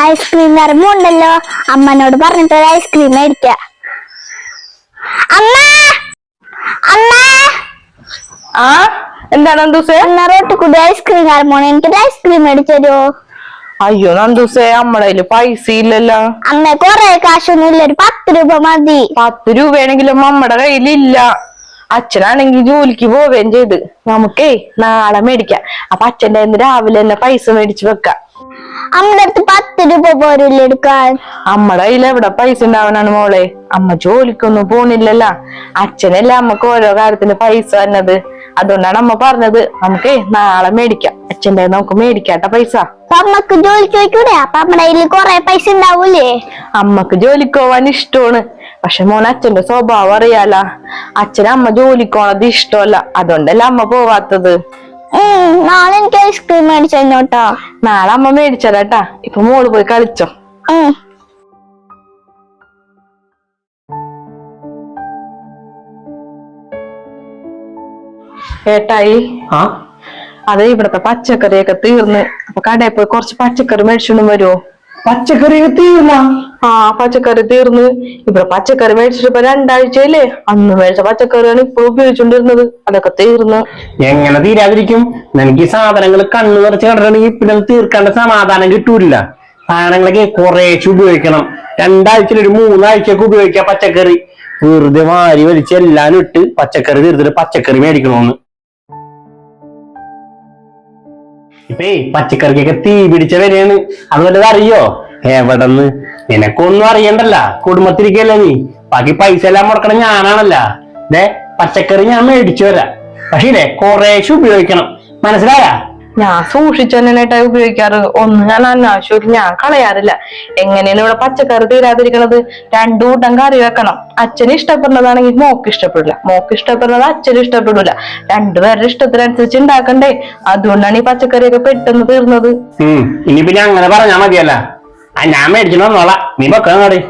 Ice cream വരമുണ്ടല്ലോ, അമ്മനോട് പറഞ്ഞിട്ട് ഒരു ice cream മേടിക്ക. അമ്മ അമ്മ ആ എന്താണ് നന്ദൂസേ? എന്നാ റോട്ടിക്കൂടി ഐസ്ക്രീം വരമോണ്, എനിക്കൊരു ഐസ്ക്രീം മേടിച്ചു തരുമോ? അയ്യോ നന്ദൂസേ, നമ്മടെ കയ്യില് പൈസ ഇല്ലല്ലോ. അമ്മ കൊറേ കാശൊന്നും ഇല്ല, ഒരു 10 രൂപ മതി. 10 രൂപയാണെങ്കിലും നമ്മുടെ കയ്യിലില്ല. അച്ഛനാണെങ്കിൽ ജോലിക്ക് പോവുകയും ചെയ്ത്. നമുക്കേ നാളെ മേടിക്കാം. അപ്പൊ അച്ഛൻ്റെ കയ്യിന്ന് രാവിലെ തന്നെ പൈസ മേടിച്ചു വെക്കാം. അമ്മയുടെ അടുത്ത് 10 രൂപ പോരില്ല എടുക്കാൻ. അമ്മടെ കയ്യിൽ എവിടെ പൈസ ഉണ്ടാവാനാണ് മോളെ? അമ്മ ജോലിക്കൊന്നും പോണില്ലല്ല. അച്ഛനല്ലേ അമ്മക്ക് ഓരോ കാര്യത്തിന് പൈസ തന്നത്. അതുകൊണ്ടാണ് അമ്മ പറഞ്ഞത് നമുക്കേ നാളെ മേടിക്കാം. അച്ഛൻ്റെ നമുക്ക് മേടിക്കാട്ട പൈസ. അമ്മക്ക് ജോലിക്ക് പോയിക്കൂടെ? അപ്പൊ അമ്മയുടെ കയ്യിൽ കൊറേ പൈസ ഉണ്ടാവൂലേ? അമ്മക്ക് ജോലിക്ക് പോവാൻ ഇഷ്ടമാണ്. പക്ഷെ മോൻ അച്ഛന്റെ സ്വഭാവം അറിയാല. അച്ഛന് അമ്മ ജോലിക്ക് പോണത് ഇഷ്ടമല്ല. അതുകൊണ്ടല്ല അമ്മ പോവാത്തത്. നാളെ എനിക്ക് ഐസ്ക്രീം മേടിച്ചു തന്നോട്ടോ. നാളെ അമ്മ മേടിച്ചതാട്ടാ. ഇപ്പൊ മോള് പോയി കളിച്ചോ. ഏട്ടായി, അതെ ഇവിടത്തെ പച്ചക്കറിയൊക്കെ തീർന്ന്. അപ്പൊ കടയിൽ പോയി കുറച്ച് പച്ചക്കറി മേടിച്ചോണ്ടും വരുമോ? പച്ചക്കറിയൊക്കെ തീർന്ന? പച്ചക്കറി തീർന്ന്. ഇവിടെ പച്ചക്കറി മേടിച്ചിട്ട് ഇപ്പൊ 2 ആഴ്ചയില്ലേ. അന്ന് മേടിച്ച പച്ചക്കറിയാണ് ഇപ്പൊ ഉപയോഗിച്ചോണ്ടിരുന്നത്. അതൊക്കെ തീർന്ന്. എങ്ങനെ തീരാതിരിക്കും? എനിക്ക് ഈ സാധനങ്ങൾ കണ്ണു നിറച്ച് കണ്ടിട്ടുണ്ടെങ്കിൽ പിന്നെ തീർക്കേണ്ട സമാധാനം കിട്ടൂല. സാധനങ്ങളൊക്കെ കുറേശ്ശെ ഉപയോഗിക്കണം. 2 ആഴ്ചയിൽ ഒരു 3 ആഴ്ചയൊക്കെ ഉപയോഗിക്കാം പച്ചക്കറി. വെറുതെ വാരി വലിച്ച് എല്ലാം ഇട്ട് പച്ചക്കറി തീർത്തിട്ട് പച്ചക്കറി മേടിക്കണോന്ന്. ഇപ്പേ പച്ചക്കറിക്കൊക്കെ തീ പിടിച്ച വരെയാണ്. അത് വല്ലത് അറിയോ? എവിടെന്ന്? നിനക്കൊന്നും അറിയണ്ടല്ല, കുടുംബത്തിരിക്കല്ലേ നീ. ബാക്കി പൈസ എല്ലാം മുടക്കണം ഞാനാണല്ല. പച്ചക്കറി ഞാൻ മേടിച്ചു വരാം. പക്ഷേ ഇല്ലേ കുറേശ്ശെ ഉപയോഗിക്കണം, മനസ്സിലായ? ഞാൻ സൂക്ഷിച്ചു തന്നെയായിട്ടായി ഉപയോഗിക്കാറ്. ഒന്നും ഞാൻ അനാവശ്യം ഞാൻ കളയാറില്ല. എങ്ങനെയാണ് ഇവിടെ പച്ചക്കറി തീരാതിരിക്കണത്? 2 കൂട്ടം കറി വെക്കണം. അച്ഛന് ഇഷ്ടപ്പെടുന്നതാണെങ്കിൽ മോക്ക് ഇഷ്ടപ്പെടില്ല, മോക്ക് ഇഷ്ടപ്പെടുന്നത് അച്ഛനും ഇഷ്ടപ്പെടില്ല. 2 പേരുടെ ഇഷ്ടത്തിനനുസരിച്ച് ഉണ്ടാക്കണ്ടേ. അതുകൊണ്ടാണ് ഈ പച്ചക്കറിയൊക്കെ പെട്ടെന്ന് തീർന്നത്. ഇനി പിന്നെ അങ്ങനെ പറഞ്ഞാ മതിയല്ല. ഞാൻ മേടിച്ചോ നോളാ, നീ വെക്കാൻ കടി.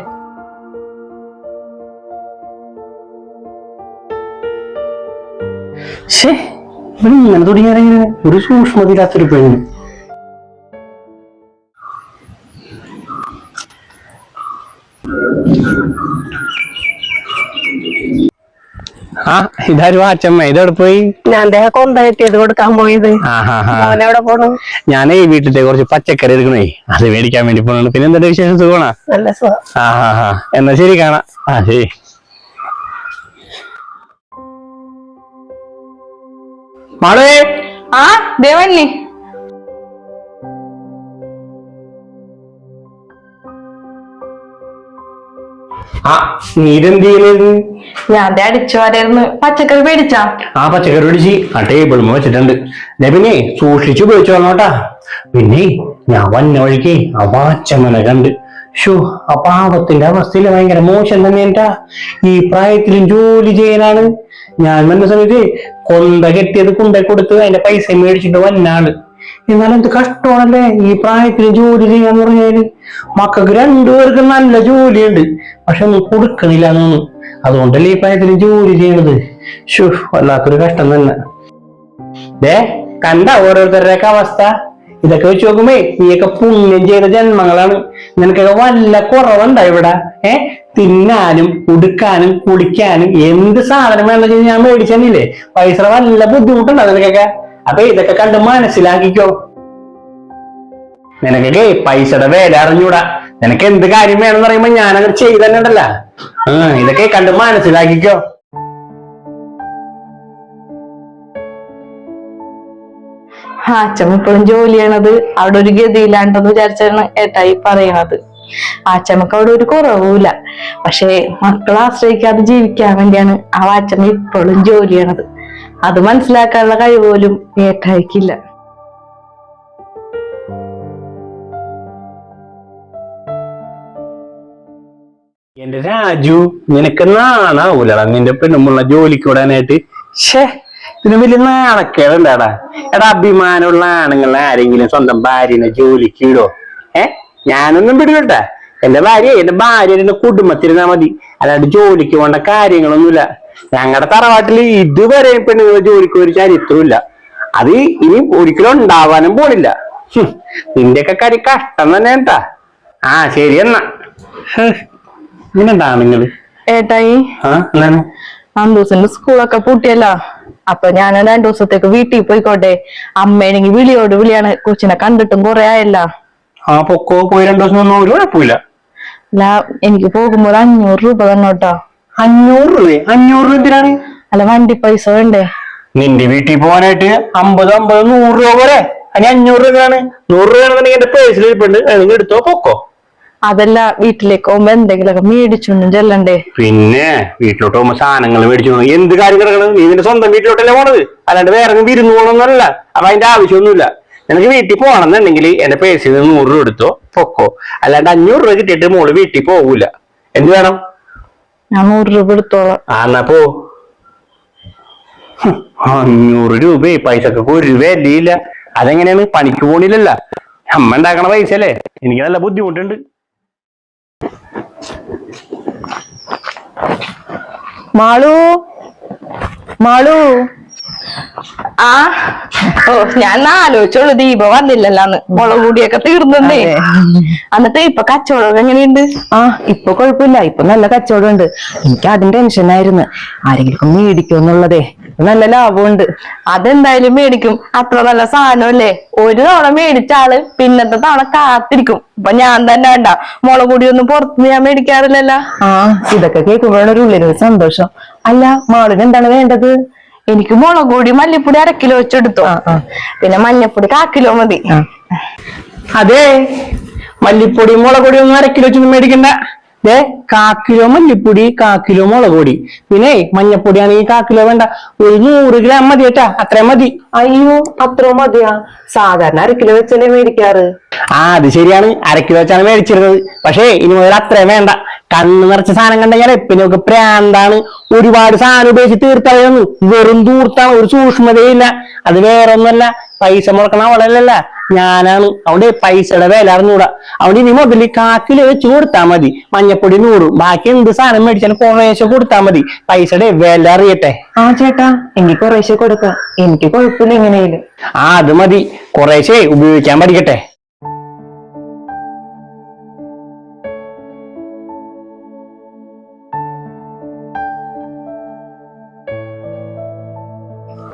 ഇങ്ങനെ തുടങ്ങിയാലെങ്ങനെ? ഒരു സൂക്ഷ്മതയില്ലാത്തൊരു പെണ്ണ്. ഇതാരും അച്ഛമ്മ ഇതോടെ പോയി? ഞാൻ കൊണ്ടായിട്ട് കൊടുക്കാൻ പോയത്. എവിടെ പോണു? ഞാനേ വീട്ടിലെ കുറച്ച് പച്ചക്കറി എടുക്കണേ, അത് മേടിക്കാൻ വേണ്ടി പോണു. പിന്നെ എന്താ വിശേഷം? സുഖമാണോ? നല്ല സുഖം. എന്നാ ശരി, കാണാം. ശരി. മാളേ, ദേവന്നി, നീരെന്ത് ചെയ്യുന്നത്? ഞാൻ അടിച്ചു വരായിരുന്നു. പച്ചക്കറി മേടിച്ചാ? പച്ചക്കറി മേടിച്ച് ടേബിൾ വെച്ചിട്ടുണ്ട്. പിന്നെ സൂക്ഷിച്ചു ഉപയോഗിച്ചു വന്നോട്ടാ. പിന്നെ ഞാൻ വന്ന വഴിക്ക് അച്ഛമ്മനെ കണ്ട്. ആ പാവത്തിന്റെ അവസ്ഥയിൽ ഭയങ്കര മോശം തന്നെയാ. ഈ പ്രായത്തിലും ജോലി ചെയ്യാനാണ്. ഞാൻ വന്ന സമയത്ത് കൊന്ത കെട്ടിയത് കൊണ്ടേ കൊടുത്ത് അതിന്റെ പൈസ മേടിച്ചിട്ട് വന്നാള്. എന്നാലും എന്ത് കഷ്ടമാണല്ലേ ഈ പ്രായത്തിൽ ജോലി ചെയ്യാന്ന് പറഞ്ഞാല്. മക്കൾക്ക് 2 പേർക്കും നല്ല ജോലിയുണ്ട്, പക്ഷെ ഒന്നും കൊടുക്കണില്ല എന്നൊന്ന്. അതുകൊണ്ടല്ലേ ഈ പ്രായത്തിൽ ജോലി ചെയ്യണത്. വല്ലാത്തൊരു കഷ്ടം തന്നെ. കണ്ട ഓരോരുത്തരുടെയൊക്കെ അവസ്ഥ. ഇതൊക്കെ വെച്ച് നോക്കുമ്പോ നീയൊക്കെ പുണ്യം ചെയ്ത ജന്മങ്ങളാണ്. നിനക്കൊക്കെ വല്ല കുറവുണ്ടോ ഇവിടെ? തിന്നാനും ഉടുക്കാനും കുളിക്കാനും എന്ത് സാധനം വേണമെന്ന് വെച്ചാൽ ഞാൻ മേടിച്ചെന്നില്ലേ. പൈസ വല്ല ബുദ്ധിമുട്ടുണ്ടോ നിനക്കൊക്കെ? അപ്പൊ ഇതൊക്കെ കണ്ട് മനസ്സിലാക്കിക്കോ. നിനക്കൊക്കെ പൈസയുടെ വില അറിഞ്ഞൂടാ. നിനക്ക് എന്ത് കാര്യം വേണമെന്ന് പറയുമ്പോ ഞാനങ്ങനെ ചെയ്ത് തന്നെ ഉണ്ടല്ല. ഇതൊക്കെ കണ്ട് മനസ്സിലാക്കിക്കോ. അച്ഛമ്മ ഇപ്പോഴും ജോലി ചെയ്യണത് അവിടെ ഒരു ഗതിയില്ലാണ്ടെന്ന് വിചാരിച്ചാണ് ഏട്ടായി പറയണത്. അച്ഛമ്മക്ക് അവിടെ ഒരു കുറവുമില്ല. പക്ഷെ മക്കളെ ആശ്രയിക്കാതെ ജീവിക്കാൻ വേണ്ടിയാണ് അച്ഛമ്മ ഇപ്പോഴും ജോലി ചെയ്യണത്. അത് മനസ്സിലാക്കാനുള്ള കഴിവ് പോലും ഏട്ടായിക്കില്ല. എന്റെ രാജു, നിനക്ക് നാണാവൂലടാ നിന്റെ പെണ്ണുമുള്ള ജോലിക്ക് വിടാനായിട്ട്? ഇതിന് വലിയ നാണക്കേടുണ്ടാടാ. അഭിമാനമുള്ള ആണുങ്ങൾ ആരെങ്കിലും സ്വന്തം ഭാര്യനെ ജോലിക്ക് വിടോ? ഞാനൊന്നും വിടുകട്ടെ. എന്റെ ഭാര്യ കുടുംബത്തിരുന്നാ മതി, അല്ലാണ്ട് ജോലിക്ക് പോകേണ്ട കാര്യങ്ങളൊന്നുമില്ല. ഞങ്ങളുടെ തറവാട്ടില് ഇതുവരെ പെണ്ണുങ്ങൾ ജോലിക്ക് ഒരു ചരിത്രമില്ല. അത് ഇനി ഒരിക്കലും ഉണ്ടാവാനും പോണില്ല. നിന്റെയൊക്കെ കാര്യം കഷ്ടം തന്നെ കേട്ടാ. ആ ശരി എന്നാ. ഇങ്ങനെണ്ടാ നിങ്ങള്? ഏട്ടായി ആ എന്താണ്? അന്തൂസിന്റെ സ്കൂളൊക്കെ പൂട്ടിയല്ലോ. അപ്പൊ ഞാൻ 2 ദിവസത്തേക്ക് വീട്ടിൽ പോയിക്കോട്ടെ. അമ്മയാണെങ്കിൽ വിളിയോട് വിളിയാണ്. കൊച്ചിനെ കണ്ടിട്ടും കുറെ ആയല്ലോ. ആ പൊക്കോ, പോയി 2 ദിവസം ഒന്നും ഒരു കുഴപ്പമില്ല. അല്ല, എനിക്ക് പോകുമ്പോൾ 500 രൂപ തന്നോട്ടോ. 500 രൂപ? 500 രൂപ എന്തിനാണ്? അല്ല, വണ്ടി പൈസ വേണ്ടേ? നിന്റെ വീട്ടിൽ പോകാനായിട്ട് 50, 100 രൂപ പോരെ. അതിന് 500 രൂപയാണ്. 100 രൂപയാണെന്നുണ്ടെങ്കിൽ എന്റെ പേഴ്സിൽ ഇരിപ്പുണ്ട്, നിങ്ങൾ എടുത്തോ പൊക്കോ. അതല്ല, വീട്ടിലേക്ക് പോകുമ്പോ എന്തെങ്കിലുമൊക്കെ മേടിച്ചൊന്നും ചെല്ലണ്ടേ? പിന്നെ വീട്ടിലോട്ട് പോകുമ്പോ സാധനങ്ങൾ മേടിച്ചു എന്ത് കാര്യം കിടക്കണം? നീ നിന്റെ സ്വന്തം വീട്ടിലോട്ടല്ലേ പോണത്, അല്ലാണ്ട് വേറെ വിരുന്ന് പോകണമെന്നല്ല. അപ്പൊ അതിന്റെ ആവശ്യമൊന്നുമില്ല. നിനക്ക് വീട്ടിൽ പോകണമെന്നുണ്ടെങ്കിൽ എന്റെ പേഴ്സിൽ നിന്ന് 100 രൂപ എടുത്തോ പൊക്കോ. അല്ലാണ്ട് 500 രൂപ കിട്ടിയിട്ട് മോള് വീട്ടിൽ പോകൂല. എന്ത് വേണം? ഞാൻ 100 രൂപ എടുത്തോളാം. എന്നാ പോ. 500 രൂപ പൈസക്കൊക്കെ ഒരു വിലയില്ല. അതെങ്ങനെയാണ്? പണിക്ക് പോണില്ലല്ല, അമ്മ ഉണ്ടാക്കണ പൈസ അല്ലേ. എനിക്ക് നല്ല ബുദ്ധിമുട്ടുണ്ട്. മാളു, മാളു. ആ ഓ, ഞാൻ ആലോചിച്ചോളൂ ദീപ വന്നില്ലല്ലാന്ന്. മുളക് കൂടിയൊക്കെ തീർന്നേ. എന്നിട്ട് ഇപ്പൊ കച്ചവടം എങ്ങനെയുണ്ട്? ഇപ്പൊ കുഴപ്പമില്ല, ഇപ്പൊ നല്ല കച്ചവടം ഉണ്ട്. എനിക്ക് അതിന്റെ ടെൻഷനായിരുന്നു, ആരെങ്കിലും മേടിക്കുമെന്നുള്ളതേ. നല്ല ലാഭമുണ്ട്. അതെന്തായാലും മേടിക്കും, അത്ര നല്ല സാധനമല്ലേ. ഒരു തവണ മേടിച്ച ആള് പിന്നത്തെ തവണ കാത്തിരിക്കും. ഇപ്പൊ ഞാൻ തന്നെ വേണ്ട, മുളക് പൊടിയൊന്നും പുറത്തുനിന്ന് ഞാൻ മേടിക്കാറില്ലല്ലോ. ഇതൊക്കെ കേൾക്കുമ്പോഴാണ് ഒരു ഉള്ളിലൊരു സന്തോഷം. അല്ല, മാളിന് എന്താണ് വേണ്ടത്? എനിക്ക് മുളക് പൊടി മല്ലിപ്പൊടി 1/2 കിലോ വെച്ചെടുത്തു. പിന്നെ മഞ്ഞപ്പൊടി 1/4 കിലോ മതി. അതെ, മല്ലിപ്പൊടി മുളക് പൊടി ഒന്നും 1/2 കിലോ വെച്ചൊന്നും മേടിക്കണ്ട. 1/4 കിലോ മല്ലിപ്പൊടി, 1/4 കിലോ മുളക് പൊടി. പിന്നെ മഞ്ഞപ്പൊടി ആണെങ്കിൽ 1/4 കിലോ വേണ്ട, ഒരു 100 ഗ്രാം മതി കേട്ടാ. അത്രയും മതി. അയ്യോ, അത്ര മതിയാ? സാധാരണ 1/2 കിലോ വെച്ചല്ലേ മേടിക്കാറ്. അത് ശരിയാണ്, 1/2 കിലോ വെച്ചാണ് മേടിച്ചിരുന്നത്. പക്ഷേ ഇനി മുതൽ അത്രയും വേണ്ട. കണ്ണ് നിറച്ച സാധനം കണ്ടുകഴിഞ്ഞാൽ പിന്നെ നമുക്ക് പ്രാന്താണ്. ഒരുപാട് സാധനം ഉപയോഗിച്ച് തീർത്തളയൊന്നും, വെറും ദൂർത്താണ്, ഒരു സൂക്ഷ്മതയില്ല. അത് വേറെ ഒന്നുമല്ല, പൈസ മുടക്കണ അവളല്ല, ഞാനാണ്. അവിടെ പൈസയുടെ വില അറിഞ്ഞൂടാ. അവിടെ ഇനി മുതൽ 1/4 കിലോ വെച്ച് കൊടുത്താൽ മതി. മഞ്ഞപ്പൊടി 100, ബാക്കി എന്ത് സാധനം മേടിച്ചാലും കുറേശ്ശെ കൊടുത്താൽ മതി. പൈസയുടെ വില അറിയട്ടെ. ചേട്ടാ, എനിക്ക് കുറേശ്ശെ കൊടുക്കാം, എനിക്ക് കുഴപ്പമില്ല എങ്ങനെയാലും. അത് മതി, കുറേശ്ശെ ഉപയോഗിക്കാൻ പഠിക്കട്ടെ.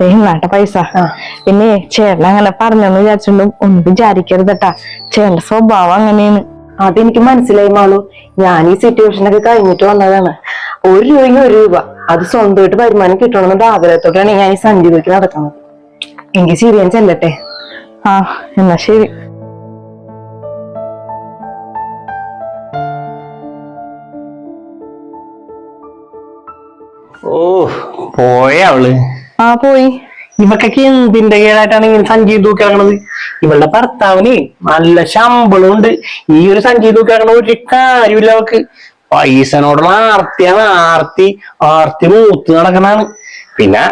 എന്നാട്ടെ പൈസ. പിന്നെ ചേട്ടൻ അങ്ങനെ പറഞ്ഞെന്ന് വിചാരിച്ചിട്ടും ഒന്നും വിചാരിക്കരുതട്ടാ. ചേട്ടന്റെ സ്വഭാവം അങ്ങനെയാണ്. അതെനിക്ക് മനസ്സിലായി മാളു. ഞാൻ ഈ സിറ്റുവേഷനൊക്കെ കഴിഞ്ഞിട്ട് വന്നതാണ്. 1 രൂപയ്ക്ക് 1 രൂപ, അത് സ്വന്തമായിട്ട് വരുമാനം കിട്ടണമെന്ന് ആഗ്രഹത്തോടെയാണ് ഞാൻ ഈ സഞ്ചി തൂക്കി നടക്കുന്നത്. എനിക്ക് ശരി, ഞാൻ ചെല്ലട്ടെ. എന്നാ ശരി. ഓ, പോയ അവള്. പോയി. ഇവക്കൊക്കെ എന്തിന്റെ കേടായിട്ടാണ് ഇങ്ങനെ സഞ്ചി തൂക്കിയാക്കണത്? ഇവളുടെ ഭർത്താവിന് നല്ല ശമ്പളം ഉണ്ട്. ഈ ഒരു സഞ്ചി തൂക്കിയാക്കണ ഒരു കാര്യമില്ല അവക്ക്. പൈസനോടുള്ള ആർത്തിയാണ്, ആർത്തി മൂത്ത് നടക്കണാണ്. പിന്നെ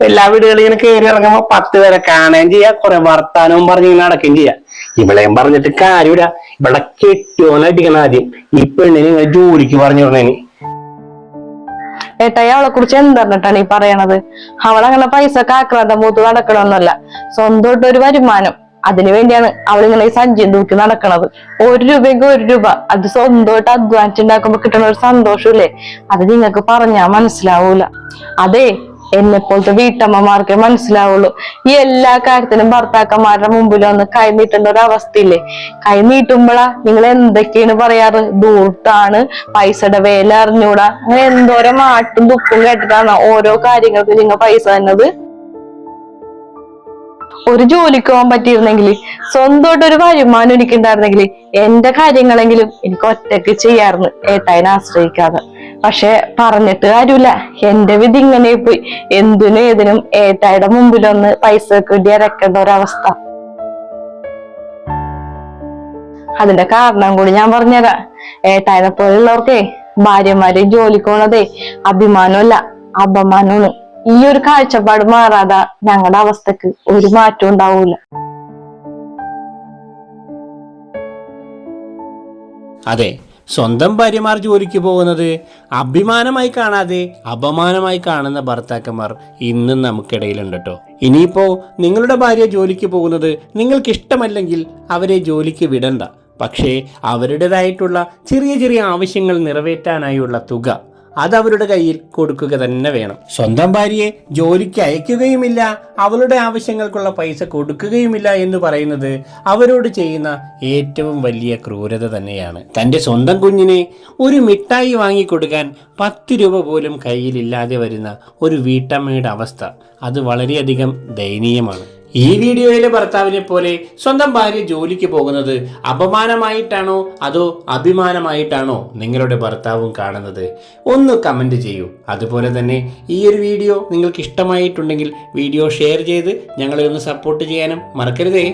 എല്ലാ വീടുകളിൽ ഇങ്ങനെ കയറി ഇറങ്ങുമ്പോ 10 പേരെ കാണുകയും ചെയ്യാം, കുറെ വർത്താനവും പറഞ്ഞ് ഇങ്ങനെ നടക്കുകയും ചെയ്യാം. ഇവളെയും പറഞ്ഞിട്ട് കാര്യമില്ല. ഇവളെ കെട്ടിയോനടിക്കണം ആദ്യം. ഈ പെണ്ണിന് ഇങ്ങനെ ജോലിക്ക് പറഞ്ഞു വിടണേന്. ഏട്ടായി അവളെ കുറിച്ച് എന്തറിഞ്ഞിട്ടാണ് ഈ പറയണത്? അവളങ്ങനെ പൈസ ആക്രാന്തം മൂത്ത് നടക്കണമെന്നല്ല, സ്വന്തമായിട്ട് ഒരു വരുമാനം. അതിനു വേണ്ടിയാണ് അവളിങ്ങനെ ഈ സഞ്ചിയും തൂക്കി നടക്കണത്. 1 രൂപയ്ക്ക് 1 രൂപ, അത് സ്വന്തമായിട്ട് അധ്വാനിച്ചുണ്ടാക്കുമ്പോ കിട്ടണ ഒരു സന്തോഷമില്ലേ, അത് നിങ്ങൾക്ക് പറഞ്ഞാ മനസ്സിലാവൂല. അതെ, എന്നെ പോലത്തെ വീട്ടമ്മമാർക്കേ മനസ്സിലാവുള്ളൂ. ഈ എല്ലാ കാര്യത്തിനും ഭർത്താക്കന്മാരുടെ മുമ്പിൽ ഒന്ന് കൈ നീട്ടേണ്ട ഒരു അവസ്ഥയില്ലേ? കൈ നീട്ടുമ്പോഴാ നിങ്ങൾ എന്തൊക്കെയാണ് പറയാറ്? ദൂർത്താണ്, പൈസയുടെ വില അറിഞ്ഞൂടാ, അങ്ങനെ എന്തോരം മാട്ടും ദുഃഖവും കേട്ടിട്ടാണ് ഓരോ കാര്യങ്ങൾക്ക് നിങ്ങൾ പൈസ തന്നത്. ഒരു ജോലിക്ക് പോകാൻ പറ്റിയിരുന്നെങ്കിൽ, സ്വന്തമായിട്ട് ഒരു വരുമാനം എനിക്കുണ്ടായിരുന്നെങ്കിൽ, എന്റെ കാര്യങ്ങളെങ്കിലും എനിക്ക് ഒറ്റയ്ക്ക് ചെയ്യാറുണ്ട്, ഏട്ടായിനെ ആശ്രയിക്കാതെ. പക്ഷെ പറഞ്ഞിട്ട് കാര്യമില്ല, എന്റെ വിധി ഇങ്ങനെ പോയി. എന്തിനും ഏതിനും ഏട്ടായിയുടെ മുമ്പിലൊന്ന് പൈസ കിട്ടി ഇറക്കേണ്ട ഒരവസ്ഥ. അതിന്റെ കാരണം കൂടി ഞാൻ പറഞ്ഞുതരാം. ഏട്ടായിനെ പോലുള്ളവർക്കേ ഭാര്യമാരെ ജോലിക്ക് പോണതേ അഭിമാനമല്ല, അപമാനമാണ്. ഈ ഒരു കാഴ്ചപ്പാട് മാറാതെ ഞങ്ങളുടെ അവസ്ഥക്ക് ഒരു മാറ്റം ഉണ്ടാവൂല. അതെ, സ്വന്തം ഭാര്യമാർ ജോലിക്ക് പോകുന്നത് അഭിമാനമായി കാണാതെ അപമാനമായി കാണുന്ന ഭർത്താക്കന്മാർ ഇന്നും നമുക്കിടയിലുണ്ട് കേട്ടോ. ഇനിയിപ്പോ നിങ്ങളുടെ ഭാര്യ ജോലിക്ക് പോകുന്നത് നിങ്ങൾക്ക് ഇഷ്ടമല്ലെങ്കിൽ അവരെ ജോലിക്ക് വിടണ്ട. പക്ഷേ അവരുടേതായിട്ടുള്ള ചെറിയ ചെറിയ ആവശ്യങ്ങൾ നിറവേറ്റാനായുള്ള തുക അതവരുടെ കയ്യിൽ കൊടുക്കുക തന്നെ വേണം. സ്വന്തം ഭാര്യയെ ജോലിക്ക് അയക്കുകയുമില്ല, അവളുടെ ആവശ്യങ്ങൾക്കുള്ള പൈസ കൊടുക്കുകയുമില്ല എന്ന് പറയുന്നത് അവരോട് ചെയ്യുന്ന ഏറ്റവും വലിയ ക്രൂരത തന്നെയാണ്. തൻ്റെ സ്വന്തം കുഞ്ഞിനെ ഒരു മിഠായി വാങ്ങിക്കൊടുക്കാൻ 10 രൂപ പോലും കയ്യിലില്ലാതെ വരുന്ന ഒരു വീട്ടമ്മയുടെ അവസ്ഥ അത് വളരെയധികം ദയനീയമാണ്. ഈ വീഡിയോയിലെ ഭർത്താവിനെ പോലെ സ്വന്തം ഭാര്യ ജോലിക്ക് പോകുന്നത് അപമാനമായിട്ടാണോ അതോ അഭിമാനമായിട്ടാണോ നിങ്ങളുടെ ഭർത്താവും കാണുന്നത്? ഒന്ന് കമൻറ്റ് ചെയ്യൂ. അതുപോലെ തന്നെ ഈ ഒരു വീഡിയോ നിങ്ങൾക്ക് ഇഷ്ടമായിട്ടുണ്ടെങ്കിൽ വീഡിയോ ഷെയർ ചെയ്ത് ഞങ്ങളെ ഒന്ന് സപ്പോർട്ട് ചെയ്യാനും മറക്കരുതേ.